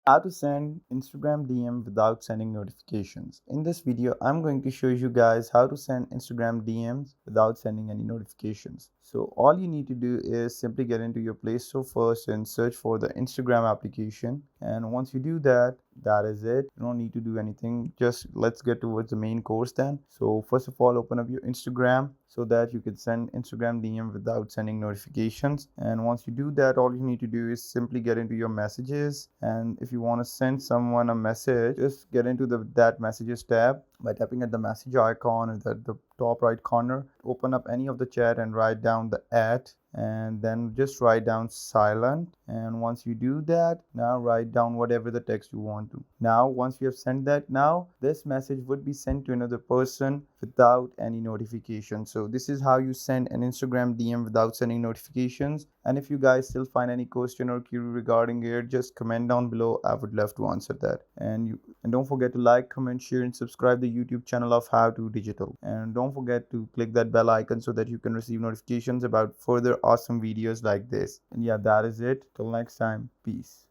How to send Instagram DM without sending notifications. In this video, I'm going to show you guys how to send Instagram DMs without sending any notifications. So all you need to do is simply get into your Play Store first and search for the Instagram application. And once you do that, that is it. You don't need to do anything. Just let's get towards the main course then. So first of all, open up your Instagram so that you can send Instagram DM without sending notifications. And once you do that, all you need to do is simply get into your messages. And if you want to send someone a message, just get into that messages tab by tapping at the message icon at the top right corner. Open up any of the chat and write down the at, and then just write down silent. And once you do that, now write down whatever the text you want to. Now once you have sent that, now this message would be sent to another person without any notification. So this is how you send an Instagram DM without sending notifications. And if you guys still find any question or query regarding it, just comment down below. I would love to answer that. And don't forget to like, comment, share, and subscribe the YouTube channel of How to Digital. And don't forget to click that bell icon so that you can receive notifications about further awesome videos like this. And yeah, that is it. Till next time, peace.